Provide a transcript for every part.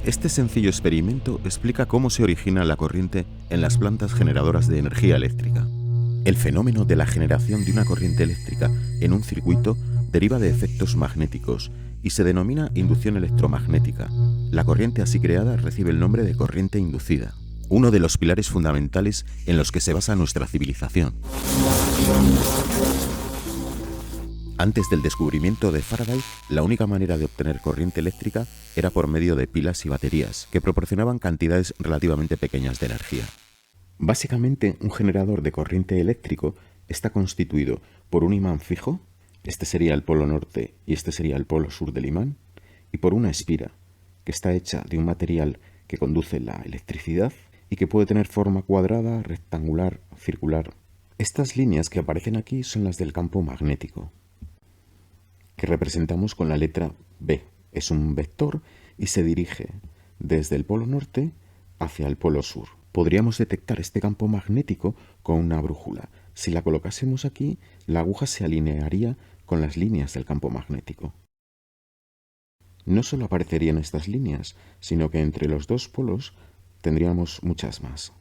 Este sencillo experimento explica cómo se origina la corriente en las plantas generadoras de energía eléctrica. El fenómeno de la generación de una corriente eléctrica en un circuito deriva de efectos magnéticos y se denomina inducción electromagnética. La corriente así creada recibe el nombre de corriente inducida, uno de los pilares fundamentales en los que se basa nuestra civilización. Antes del descubrimiento de Faraday, la única manera de obtener corriente eléctrica era por medio de pilas y baterías, que proporcionaban cantidades relativamente pequeñas de energía. Básicamente, un generador de corriente eléctrico está constituido por un imán fijo, este sería el polo norte y este sería el polo sur del imán, y por una espira, que está hecha de un material que conduce la electricidad y que puede tener forma cuadrada, rectangular, circular. Estas líneas que aparecen aquí son las del campo magnético, que representamos con la letra B. Es un vector y se dirige desde el polo norte hacia el polo sur. Podríamos detectar este campo magnético con una brújula. Si la colocásemos aquí, la aguja se alinearía con las líneas del campo magnético. No solo aparecerían estas líneas, sino que entre los dos polos tendríamos muchas más.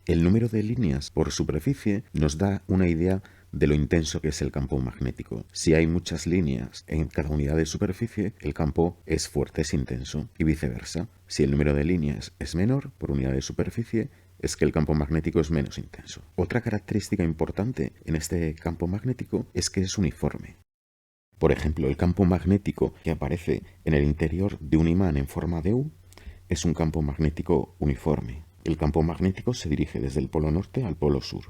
El número de líneas por superficie nos da una idea de lo intenso que es el campo magnético. Si hay muchas líneas en cada unidad de superficie, el campo es fuerte, es intenso, y viceversa. Si el número de líneas es menor por unidad de superficie, es que el campo magnético es menos intenso. Otra característica importante en este campo magnético es que es uniforme. Por ejemplo, el campo magnético que aparece en el interior de un imán en forma de U es un campo magnético uniforme. El campo magnético se dirige desde el polo norte al polo sur.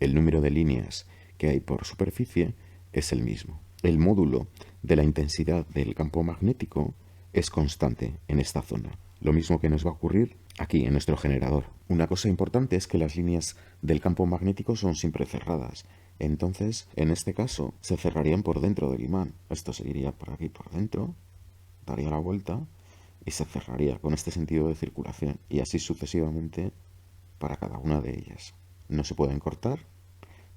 El número de líneas que hay por superficie es el mismo. El módulo de la intensidad del campo magnético es constante en esta zona. Lo mismo que nos va a ocurrir aquí en nuestro generador. Una cosa importante es que las líneas del campo magnético son siempre cerradas. Entonces, en este caso, se cerrarían por dentro del imán. Esto se iría por aquí por dentro, daría la vuelta y se cerraría con este sentido de circulación. Y así sucesivamente para cada una de ellas. No se pueden cortar,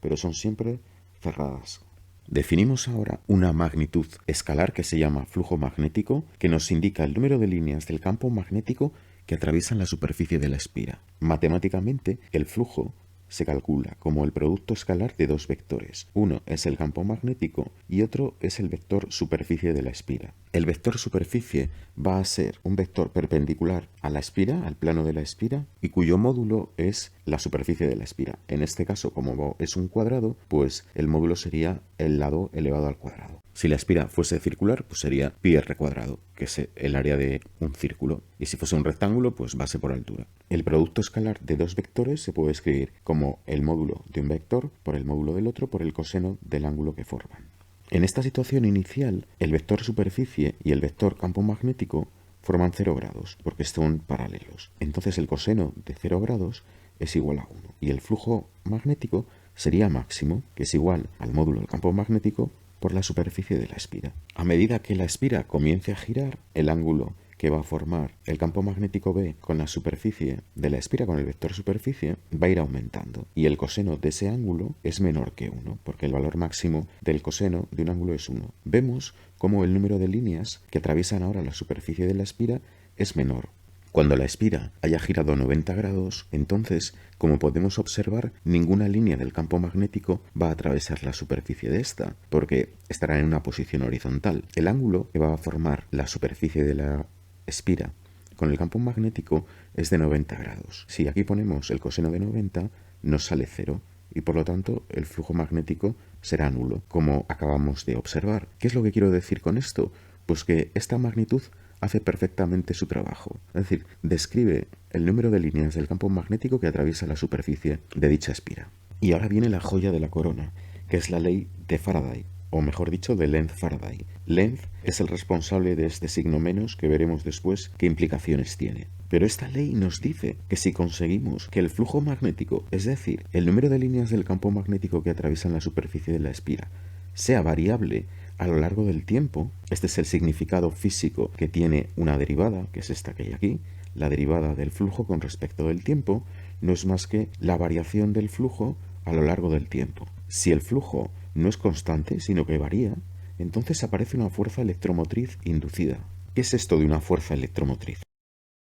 pero son siempre cerradas. Definimos ahora una magnitud escalar que se llama flujo magnético, que nos indica el número de líneas del campo magnético que atraviesan la superficie de la espira. Matemáticamente, el flujo se calcula como el producto escalar de dos vectores. Uno es el campo magnético y otro es el vector superficie de la espira. El vector superficie va a ser un vector perpendicular a la espira, al plano de la espira, y cuyo módulo es la superficie de la espira. En este caso, como es un cuadrado, pues el módulo sería el lado elevado al cuadrado. Si la espira fuese circular, pues sería pi r cuadrado, que es el área de un círculo. Y si fuese un rectángulo, pues base por altura. El producto escalar de dos vectores se puede escribir como el módulo de un vector por el módulo del otro por el coseno del ángulo que forman. En esta situación inicial, el vector superficie y el vector campo magnético forman 0 grados, porque son paralelos. Entonces el coseno de 0 grados es igual a 1. Y el flujo magnético sería máximo, que es igual al módulo del campo magnético por la superficie de la espira. A medida que la espira comience a girar, el ángulo que va a formar el campo magnético B con la superficie de la espira, con el vector superficie, va a ir aumentando. Y el coseno de ese ángulo es menor que 1, porque el valor máximo del coseno de un ángulo es 1. Vemos cómo el número de líneas que atraviesan ahora la superficie de la espira es menor. Cuando la espira haya girado 90 grados, entonces, como podemos observar, ninguna línea del campo magnético va a atravesar la superficie de esta, porque estará en una posición horizontal. El ángulo que va a formar la superficie de la espira con el campo magnético es de 90 grados. Si aquí ponemos el coseno de 90, nos sale 0 y por lo tanto el flujo magnético será nulo, como acabamos de observar. ¿Qué es lo que quiero decir con esto? Pues que esta magnitud hace perfectamente su trabajo, es decir, describe el número de líneas del campo magnético que atraviesa la superficie de dicha espira. Y ahora viene la joya de la corona, que es la ley de Faraday, o mejor dicho, de Lenz-Faraday. Lenz es el responsable de este signo menos que veremos después qué implicaciones tiene. Pero esta ley nos dice que si conseguimos que el flujo magnético, es decir, el número de líneas del campo magnético que atraviesan la superficie de la espira, sea variable a lo largo del tiempo, este es el significado físico que tiene una derivada, que es esta que hay aquí. La derivada del flujo con respecto del tiempo no es más que la variación del flujo a lo largo del tiempo. Si el flujo no es constante, sino que varía, entonces aparece una fuerza electromotriz inducida. ¿Qué es esto de una fuerza electromotriz?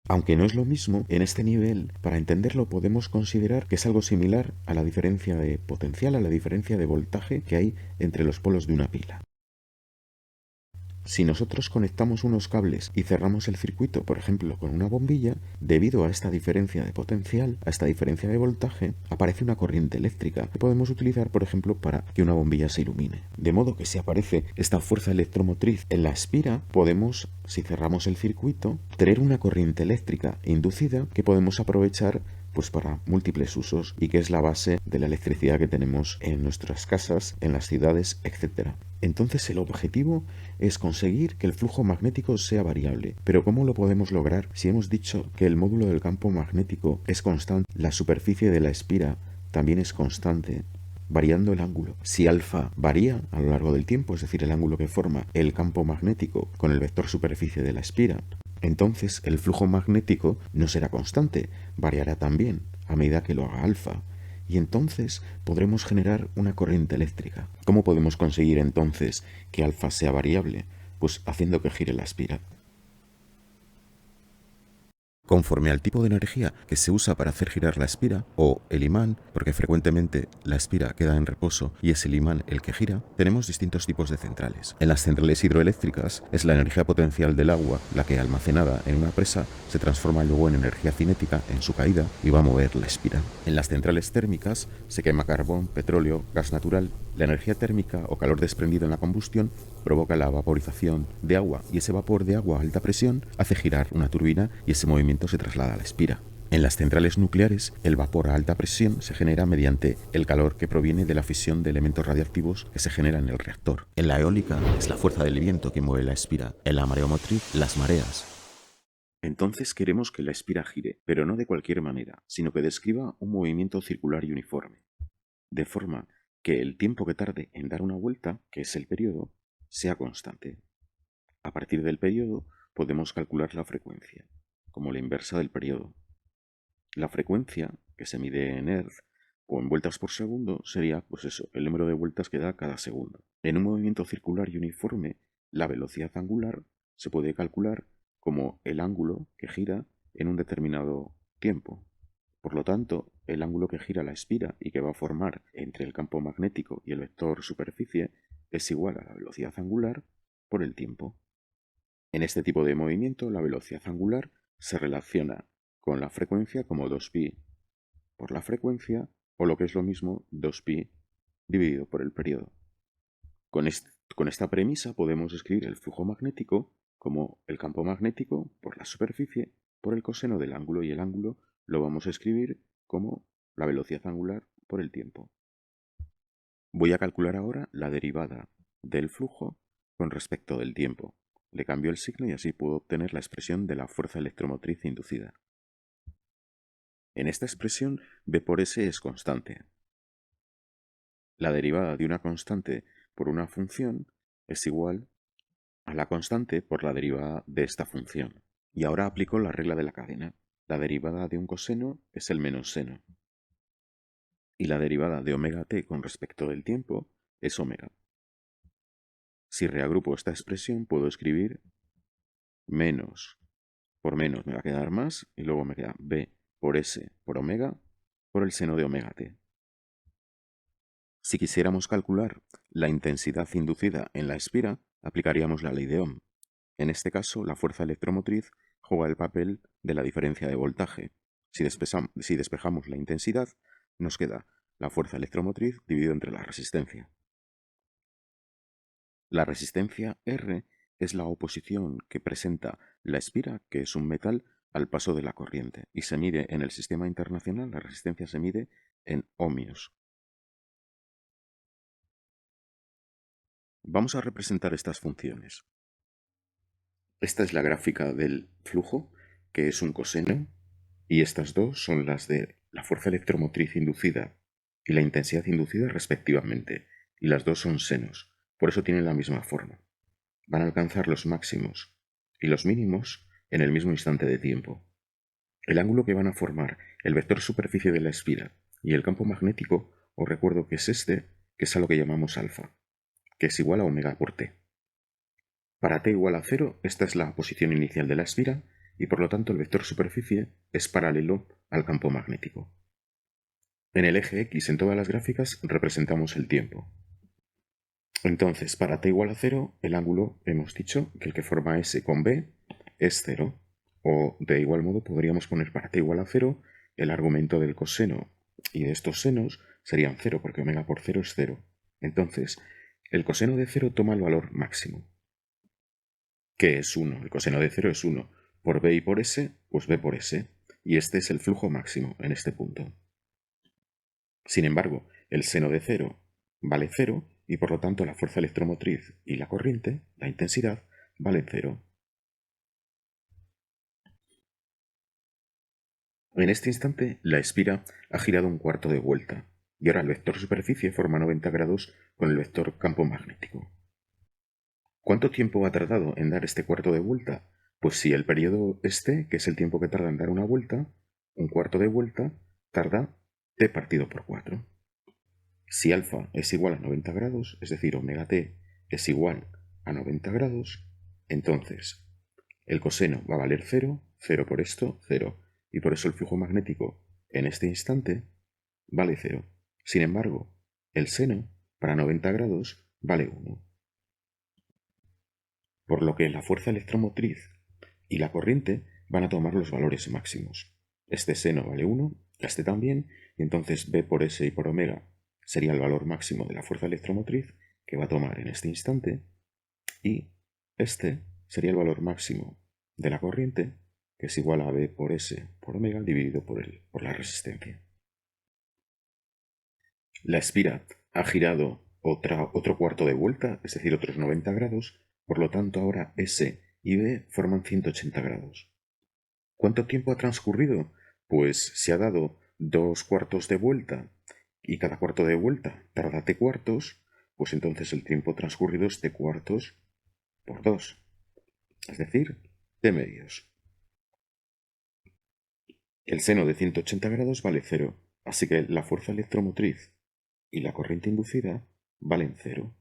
Aunque no es lo mismo, en este nivel, para entenderlo podemos considerar que es algo similar a la diferencia de potencial, a la diferencia de voltaje que hay entre los polos de una pila. Si nosotros conectamos unos cables y cerramos el circuito, por ejemplo, con una bombilla, debido a esta diferencia de potencial, a esta diferencia de voltaje, aparece una corriente eléctrica que podemos utilizar, por ejemplo, para que una bombilla se ilumine. De modo que si aparece esta fuerza electromotriz en la espira, podemos, si cerramos el circuito, tener una corriente eléctrica inducida que podemos aprovechar pues para múltiples usos y que es la base de la electricidad que tenemos en nuestras casas, en las ciudades, etc. Entonces el objetivo es conseguir que el flujo magnético sea variable. Pero ¿cómo lo podemos lograr si hemos dicho que el módulo del campo magnético es constante? La superficie de la espira también es constante, variando el ángulo. Si alfa varía a lo largo del tiempo, es decir, el ángulo que forma el campo magnético con el vector superficie de la espira, entonces el flujo magnético no será constante, variará también a medida que lo haga alfa. Y entonces podremos generar una corriente eléctrica. ¿Cómo podemos conseguir entonces que alfa sea variable? Pues haciendo que gire la espira. Conforme al tipo de energía que se usa para hacer girar la espira, o el imán, porque frecuentemente la espira queda en reposo y es el imán el que gira, tenemos distintos tipos de centrales. En las centrales hidroeléctricas es la energía potencial del agua la que, almacenada en una presa, se transforma luego en energía cinética en su caída y va a mover la espira. En las centrales térmicas se quema carbón, petróleo, gas natural. La energía térmica o calor desprendido en la combustión provoca la vaporización de agua y ese vapor de agua a alta presión hace girar una turbina y ese movimiento se traslada a la espira. En las centrales nucleares, el vapor a alta presión se genera mediante el calor que proviene de la fisión de elementos radiactivos que se genera en el reactor. En la eólica es la fuerza del viento que mueve la espira. En la mareomotriz, las mareas. Entonces queremos que la espira gire, pero no de cualquier manera, sino que describa un movimiento circular y uniforme, de forma que el tiempo que tarde en dar una vuelta, que es el periodo, sea constante. A partir del periodo podemos calcular la frecuencia, como la inversa del periodo. La frecuencia, que se mide en Hz o en vueltas por segundo, sería, pues eso, el número de vueltas que da cada segundo. En un movimiento circular y uniforme, la velocidad angular se puede calcular como el ángulo que gira en un determinado tiempo. Por lo tanto, el ángulo que gira la espira y que va a formar entre el campo magnético y el vector superficie es igual a la velocidad angular por el tiempo. En este tipo de movimiento, la velocidad angular se relaciona con la frecuencia como 2pi por la frecuencia, o lo que es lo mismo, 2pi dividido por el periodo. Con esta premisa podemos escribir el flujo magnético como el campo magnético por la superficie por el coseno del ángulo, y el ángulo lo vamos a escribir como la velocidad angular por el tiempo. Voy a calcular ahora la derivada del flujo con respecto del tiempo. Le cambio el signo y así puedo obtener la expresión de la fuerza electromotriz inducida. En esta expresión, B por S es constante. La derivada de una constante por una función es igual a la constante por la derivada de esta función. Y ahora aplico la regla de la cadena. La derivada de un coseno es el menos seno. Y la derivada de omega t con respecto del tiempo es omega. Si reagrupo esta expresión, puedo escribir menos por menos me va a quedar más, y luego me queda b por s por omega por el seno de omega t. Si quisiéramos calcular la intensidad inducida en la espira, aplicaríamos la ley de Ohm. En este caso, la fuerza electromotriz juega el papel de la diferencia de voltaje. Si despejamos la intensidad, nos queda la fuerza electromotriz dividido entre la resistencia. La resistencia R es la oposición que presenta la espira, que es un metal, al paso de la corriente, y se mide en el sistema internacional, la resistencia se mide en ohmios. Vamos a representar estas funciones. Esta es la gráfica del flujo, que es un coseno, y estas dos son las de la fuerza electromotriz inducida y la intensidad inducida respectivamente, y las dos son senos, por eso tienen la misma forma. Van a alcanzar los máximos y los mínimos en el mismo instante de tiempo. El ángulo que van a formar el vector superficie de la espira y el campo magnético, os recuerdo que es este, que es a lo que llamamos alfa, que es igual a omega por t. Para t igual a 0, esta es la posición inicial de la esfera y por lo tanto el vector superficie es paralelo al campo magnético. En el eje X en todas las gráficas representamos el tiempo. Entonces, para t igual a 0, el ángulo hemos dicho que el que forma S con B es 0. O de igual modo podríamos poner para t igual a 0 el argumento del coseno y de estos senos serían 0 porque omega por 0 es 0. Entonces, el coseno de 0 toma el valor máximo, que es 1. El coseno de 0 es 1. Por B y por S, pues B por S. Y este es el flujo máximo en este punto. Sin embargo, el seno de 0 vale 0 y por lo tanto la fuerza electromotriz y la corriente, la intensidad, valen 0. En este instante, la esfera ha girado un cuarto de vuelta y ahora el vector superficie forma 90 grados con el vector campo magnético. ¿Cuánto tiempo ha tardado en dar este cuarto de vuelta? Pues si el periodo es t, que es el tiempo que tarda en dar una vuelta, un cuarto de vuelta tarda t partido por 4. Si alfa es igual a 90 grados, es decir, omega t es igual a 90 grados, entonces el coseno va a valer 0, 0 por esto, 0, y por eso el flujo magnético en este instante vale 0. Sin embargo, el seno para 90 grados vale 1. Por lo que la fuerza electromotriz y la corriente van a tomar los valores máximos. Este seno vale 1, este también, y entonces B por S y por omega sería el valor máximo de la fuerza electromotriz que va a tomar en este instante, y este sería el valor máximo de la corriente, que es igual a B por S por omega dividido por la resistencia. La esfera ha girado otro cuarto de vuelta, es decir, otros 90 grados, por lo tanto ahora S y B forman 180 grados. ¿Cuánto tiempo ha transcurrido? Pues se ha dado 2 cuartos de vuelta y cada cuarto de vuelta tarda t cuartos, pues entonces el tiempo transcurrido es t cuartos por 2, es decir, t medios. El seno de 180 grados vale 0, así que la fuerza electromotriz y la corriente inducida valen 0.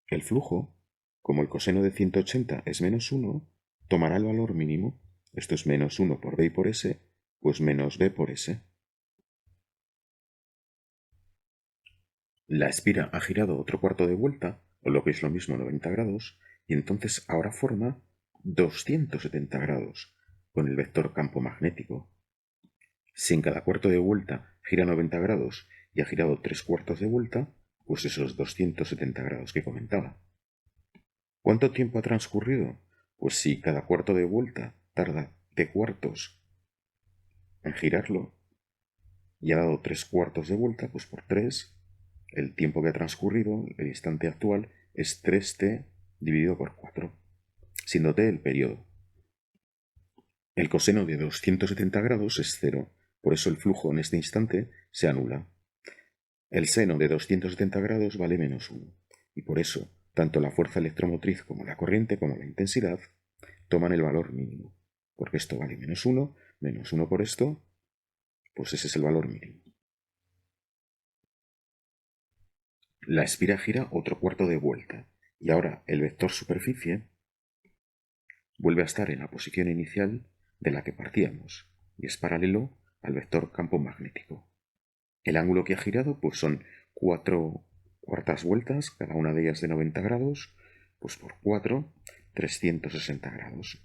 El flujo, como el coseno de 180 es menos 1, tomará el valor mínimo. Esto es menos 1 por B y por S, pues menos B por S. La esfera ha girado otro cuarto de vuelta, o lo que es lo mismo 90 grados, y entonces ahora forma 270 grados, con el vector campo magnético. Si en cada cuarto de vuelta gira 90 grados y ha girado 3 cuartos de vuelta, pues esos 270 grados que comentaba. ¿Cuánto tiempo ha transcurrido? Pues si cada cuarto de vuelta tarda t cuartos en girarlo y ha dado 3 cuartos de vuelta, pues por 3, el tiempo que ha transcurrido, el instante actual, es 3t dividido por 4, siendo t el periodo. El coseno de 270 grados es 0, por eso el flujo en este instante se anula. El seno de 270 grados vale menos 1, y por eso tanto la fuerza electromotriz como la corriente como la intensidad toman el valor mínimo, porque esto vale menos 1 por esto, pues ese es el valor mínimo. La esfera gira otro cuarto de vuelta, y ahora el vector superficie vuelve a estar en la posición inicial de la que partíamos, y es paralelo al vector campo magnético. El ángulo que ha girado pues son 4 cuartas vueltas, cada una de ellas de 90 grados, pues por 4, 360 grados.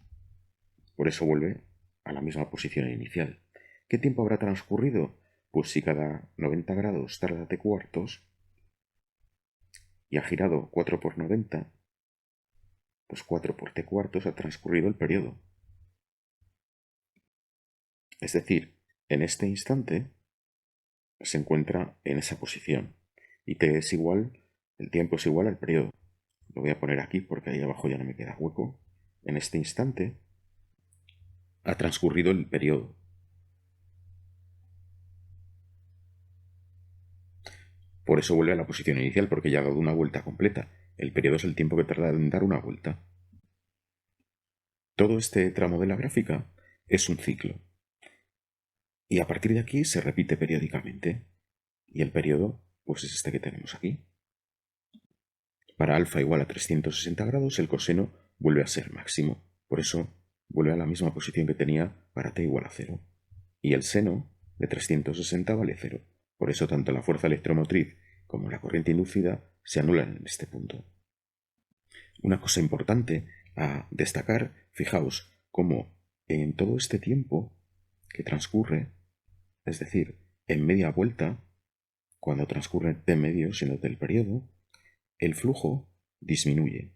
Por eso vuelve a la misma posición inicial. ¿Qué tiempo habrá transcurrido? Pues si cada 90 grados tarda t cuartos y ha girado 4 por 90, pues 4 por t cuartos ha transcurrido el periodo. Es decir, en este instante se encuentra en esa posición y t es igual, el tiempo es igual al periodo. Lo voy a poner aquí porque ahí abajo ya no me queda hueco. En este instante ha transcurrido el periodo. Por eso vuelve a la posición inicial, porque ya ha dado una vuelta completa. El periodo es el tiempo que tarda en dar una vuelta. Todo este tramo de la gráfica es un ciclo. Y a partir de aquí se repite periódicamente. Y el periodo, pues es este que tenemos aquí. Para alfa igual a 360 grados, el coseno vuelve a ser máximo. Por eso vuelve a la misma posición que tenía para t igual a 0. Y el seno de 360 vale 0. Por eso tanto la fuerza electromotriz como la corriente inducida se anulan en este punto. Una cosa importante a destacar, fijaos cómo en todo este tiempo que transcurre, es decir, en media vuelta, cuando transcurre t medio siendo del periodo, el flujo disminuye.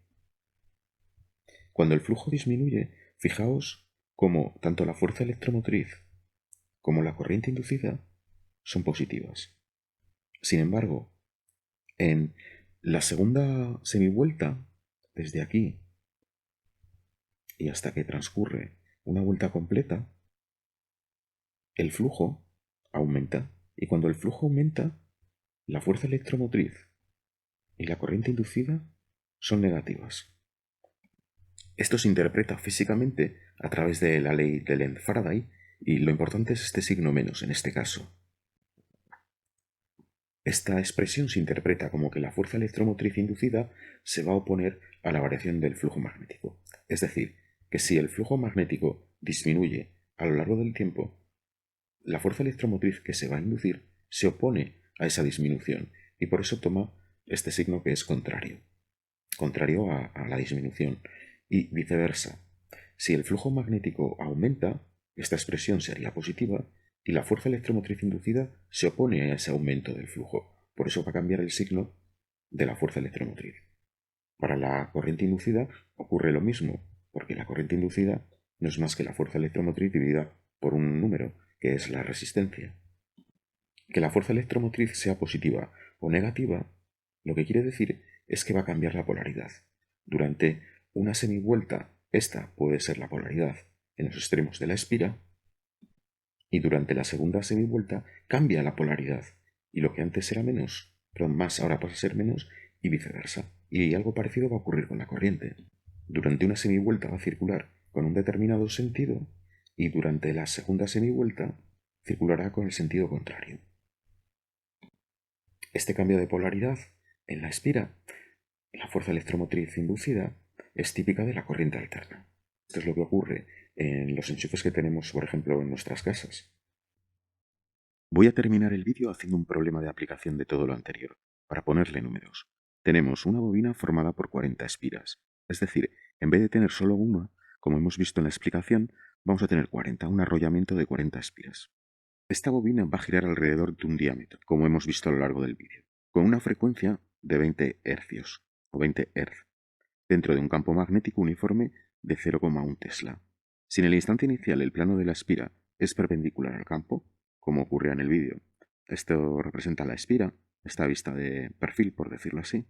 Cuando el flujo disminuye, fijaos cómo tanto la fuerza electromotriz como la corriente inducida son positivas. Sin embargo, en la segunda semivuelta, desde aquí y hasta que transcurre una vuelta completa, el flujo aumenta. Y cuando el flujo aumenta, la fuerza electromotriz y la corriente inducida son negativas. Esto se interpreta físicamente a través de la ley de Lenz-Faraday y lo importante es este signo menos en este caso. Esta expresión se interpreta como que la fuerza electromotriz inducida se va a oponer a la variación del flujo magnético. Es decir, que si el flujo magnético disminuye a lo largo del tiempo, la fuerza electromotriz que se va a inducir se opone a esa disminución y por eso toma este signo que es contrario a la disminución y viceversa. Si el flujo magnético aumenta, esta expresión sería positiva y la fuerza electromotriz inducida se opone a ese aumento del flujo. Por eso va a cambiar el signo de la fuerza electromotriz. Para la corriente inducida ocurre lo mismo, porque la corriente inducida no es más que la fuerza electromotriz dividida por un número, que es la resistencia. Que la fuerza electromotriz sea positiva o negativa, lo que quiere decir es que va a cambiar la polaridad. Durante una semivuelta, esta puede ser la polaridad en los extremos de la espira, y durante la segunda semivuelta cambia la polaridad, y lo que antes era menos, perdón, más ahora pasa a ser menos, y viceversa. Y algo parecido va a ocurrir con la corriente. Durante una semivuelta va a circular con un determinado sentido, y durante la segunda semivuelta circulará con el sentido contrario. Este cambio de polaridad en la espira, la fuerza electromotriz inducida, es típica de la corriente alterna. Esto es lo que ocurre en los enchufes que tenemos, por ejemplo, en nuestras casas. Voy a terminar el vídeo haciendo un problema de aplicación de todo lo anterior, para ponerle números. Tenemos una bobina formada por 40 espiras, es decir, en vez de tener solo una, como hemos visto en la explicación, vamos a tener 40, un arrollamiento de 40 espiras. Esta bobina va a girar alrededor de un diámetro, como hemos visto a lo largo del vídeo, con una frecuencia de 20 hercios, o 20 Hz, dentro de un campo magnético uniforme de 0,1 Tesla. Si en el instante inicial el plano de la espira es perpendicular al campo, como ocurre en el vídeo, esto representa la espira, esta vista de perfil, por decirlo así,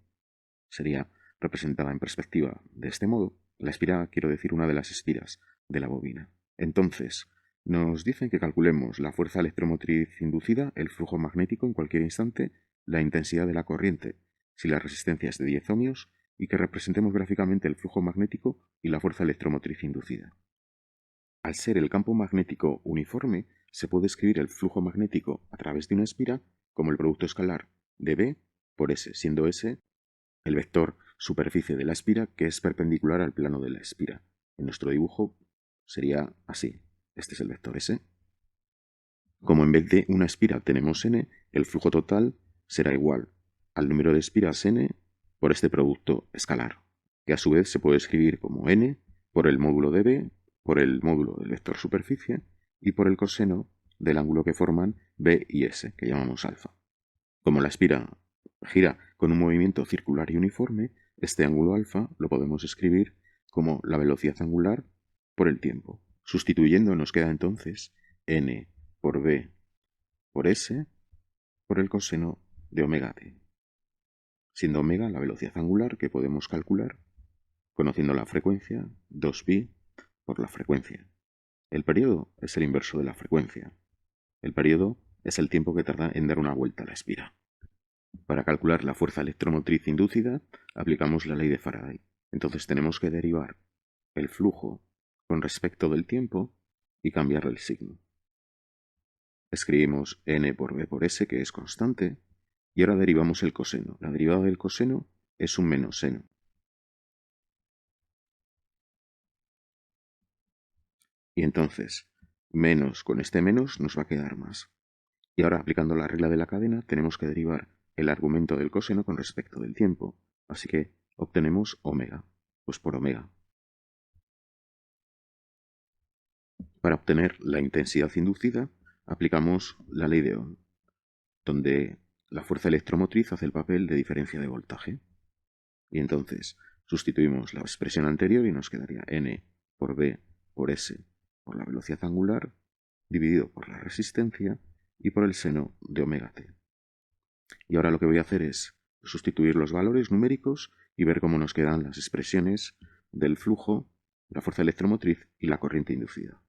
sería representada en perspectiva de este modo. La espira, quiero decir, una de las espiras de la bobina. Entonces, nos dicen que calculemos la fuerza electromotriz inducida, el flujo magnético en cualquier instante, la intensidad de la corriente, si la resistencia es de 10 ohmios, y que representemos gráficamente el flujo magnético y la fuerza electromotriz inducida. Al ser el campo magnético uniforme, se puede escribir el flujo magnético a través de una espira como el producto escalar de B por S, siendo S el vector superficie de la espira que es perpendicular al plano de la espira. En nuestro dibujo sería así. Este es el vector S. Como en vez de una espira tenemos n, el flujo total será igual al número de espiras n por este producto escalar, que a su vez se puede escribir como n por el módulo de B, por el módulo del vector superficie y por el coseno del ángulo que forman B y S, que llamamos alfa. Como la espira gira con un movimiento circular y uniforme, este ángulo alfa lo podemos escribir como la velocidad angular por el tiempo. Sustituyendo nos queda entonces n por B por S por el coseno de omega t, siendo omega la velocidad angular que podemos calcular conociendo la frecuencia 2π por la frecuencia. El periodo es el inverso de la frecuencia. El periodo es el tiempo que tarda en dar una vuelta a la espira. Para calcular la fuerza electromotriz inducida, aplicamos la ley de Faraday. Entonces tenemos que derivar el flujo con respecto del tiempo y cambiarle el signo. Escribimos n por b por s, que es constante, y ahora derivamos el coseno. La derivada del coseno es un menos seno. Y entonces, menos con este menos nos va a quedar más. Y ahora, aplicando la regla de la cadena, tenemos que derivar el argumento del coseno con respecto del tiempo. Así que obtenemos omega. Pues por omega. Para obtener la intensidad inducida, aplicamos la ley de Ohm, donde la fuerza electromotriz hace el papel de diferencia de voltaje. Y entonces sustituimos la expresión anterior y nos quedaría n por b por s por la velocidad angular dividido por la resistencia y por el seno de omega t. Y ahora lo que voy a hacer es sustituir los valores numéricos y ver cómo nos quedan las expresiones del flujo, la fuerza electromotriz y la corriente inducida.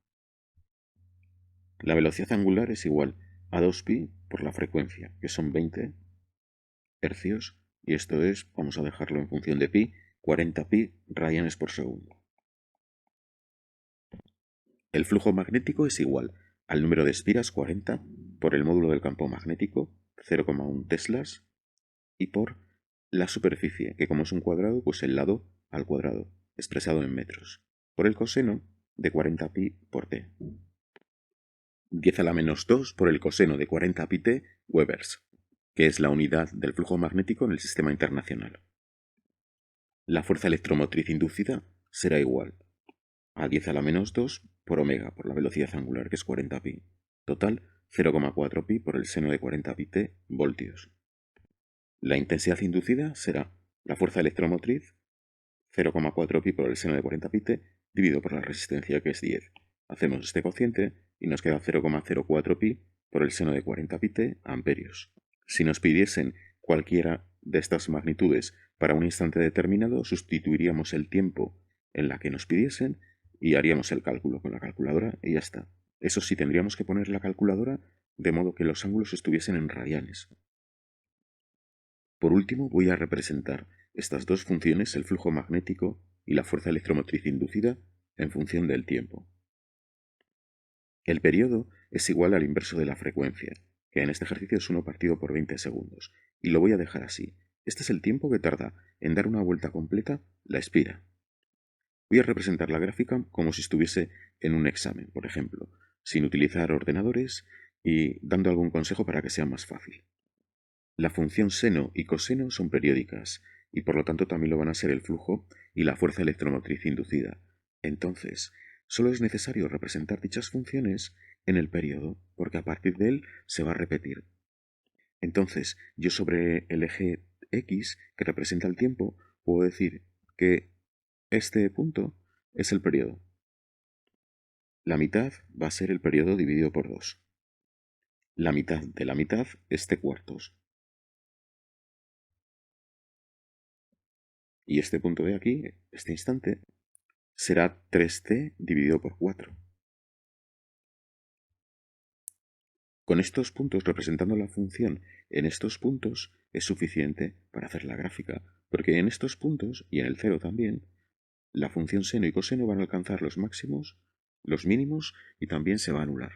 La velocidad angular es igual a 2pi por la frecuencia, que son 20 hercios, y esto es, vamos a dejarlo en función de pi, 40pi radianes por segundo. El flujo magnético es igual al número de espiras 40 por el módulo del campo magnético, 0,1 teslas, y por la superficie, que como es un cuadrado, pues el lado al cuadrado, expresado en metros, por el coseno de 40pi por t. 10 a la menos 2 por el coseno de 40pi t Webers, que es la unidad del flujo magnético en el sistema internacional. La fuerza electromotriz inducida será igual a 10 a la menos 2 por omega, por la velocidad angular, que es 40pi. Total, 0,4pi por el seno de 40pi t voltios. La intensidad inducida será la fuerza electromotriz, 0,4pi por el seno de 40pi t, dividido por la resistencia, que es 10. Hacemos este cociente y nos queda 0,04pi por el seno de 40pi t amperios. Si nos pidiesen cualquiera de estas magnitudes para un instante determinado, sustituiríamos el tiempo en la que nos pidiesen y haríamos el cálculo con la calculadora y ya está. Eso sí, tendríamos que poner la calculadora de modo que los ángulos estuviesen en radianes. Por último, voy a representar estas dos funciones, el flujo magnético y la fuerza electromotriz inducida, en función del tiempo. El periodo es igual al inverso de la frecuencia, que en este ejercicio es 1 partido por 20 segundos, y lo voy a dejar así. Este es el tiempo que tarda en dar una vuelta completa la espira. Voy a representar la gráfica como si estuviese en un examen, por ejemplo, sin utilizar ordenadores y dando algún consejo para que sea más fácil. La función seno y coseno son periódicas, y por lo tanto también lo van a ser el flujo y la fuerza electromotriz inducida. Entonces, solo es necesario representar dichas funciones en el periodo, porque a partir de él se va a repetir. Entonces, yo sobre el eje X, que representa el tiempo, puedo decir que este punto es el periodo. La mitad va a ser el periodo dividido por 2. La mitad de la mitad es t cuartos. Y este punto de aquí, este instante, será 3t dividido por 4. Con estos puntos representando la función en estos puntos es suficiente para hacer la gráfica, porque en estos puntos, y en el 0 también, la función seno y coseno van a alcanzar los máximos, los mínimos y también se va a anular.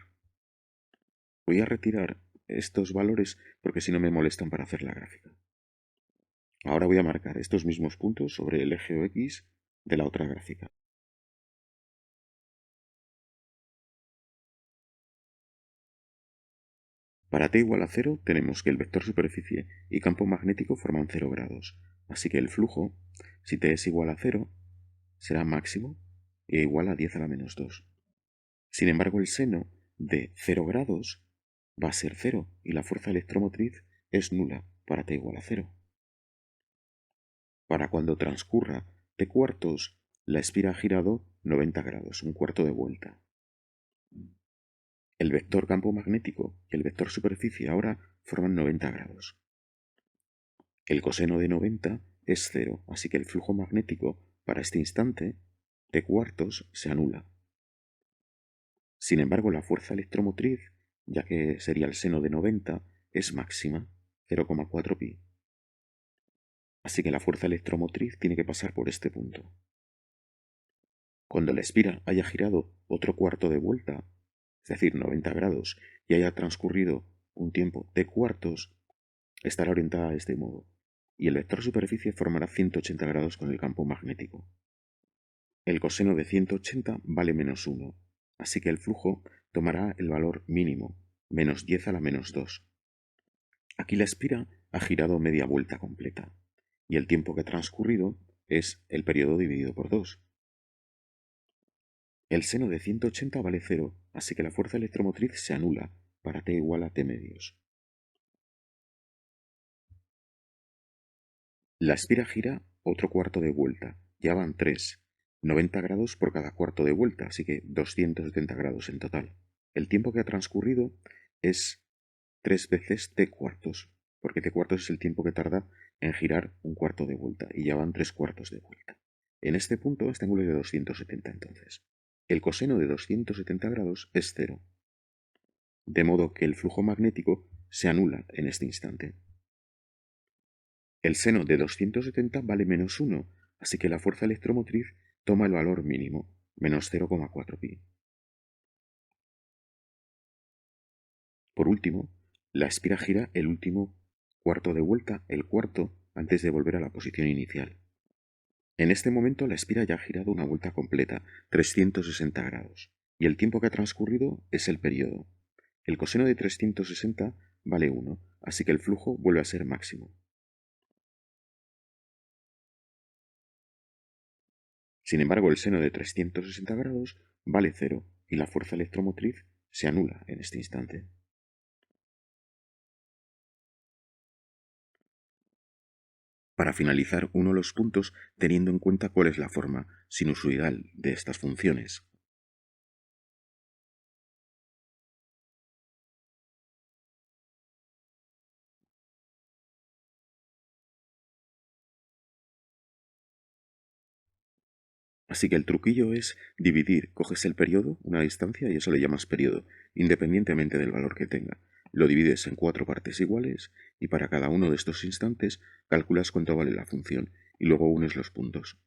Voy a retirar estos valores porque si no me molestan para hacer la gráfica. Ahora voy a marcar estos mismos puntos sobre el eje X de la otra gráfica. Para t igual a 0 tenemos que el vector superficie y campo magnético forman 0 grados, así que el flujo, si t es igual a 0, será máximo e igual a 10 a la menos 2. Sin embargo, el seno de 0 grados va a ser 0 y la fuerza electromotriz es nula para t igual a 0. Para cuando transcurra t cuartos, la espira ha girado 90 grados, un cuarto de vuelta. El vector campo magnético y el vector superficie ahora forman 90 grados. El coseno de 90 es 0, así que el flujo magnético para este instante, t cuartos, se anula. Sin embargo, la fuerza electromotriz, ya que sería el seno de 90, es máxima, 0,4pi. Así que la fuerza electromotriz tiene que pasar por este punto. Cuando la espira haya girado otro cuarto de vuelta, es decir, 90 grados, y haya transcurrido un tiempo t cuartos, estará orientada de este modo. y el vector superficie formará 180 grados con el campo magnético. El coseno de 180 vale -1, así que el flujo tomará el valor mínimo, -10 a la -2. Aquí la espira ha girado media vuelta completa, y el tiempo que ha transcurrido es el periodo dividido por 2. El seno de 180 vale 0, así que la fuerza electromotriz se anula para t igual a t medios. La espira gira otro cuarto de vuelta, ya van 3, 90 grados por cada cuarto de vuelta, así que 270 grados en total. El tiempo que ha transcurrido es 3 veces t cuartos, porque t cuartos es el tiempo que tarda en girar un cuarto de vuelta, y ya van 3 cuartos de vuelta. En este punto, este ángulo es de 270 entonces. El coseno de 270 grados es 0, de modo que el flujo magnético se anula en este instante. El seno de 270 vale -1, así que la fuerza electromotriz toma el valor mínimo, -0,4 pi. Por último, la espira gira el último cuarto de vuelta, el cuarto, antes de volver a la posición inicial. En este momento la espira ya ha girado una vuelta completa, 360 grados, y el tiempo que ha transcurrido es el periodo. El coseno de 360 vale 1, así que el flujo vuelve a ser máximo. Sin embargo, el seno de 360 grados vale 0 y la fuerza electromotriz se anula en este instante. Para finalizar, uno de los puntos teniendo en cuenta cuál es la forma sinusoidal de estas funciones. Así que el truquillo es dividir, coges el periodo, una distancia, y eso le llamas periodo, independientemente del valor que tenga. Lo divides en 4 partes iguales y para cada uno de estos instantes calculas cuánto vale la función y luego unes los puntos.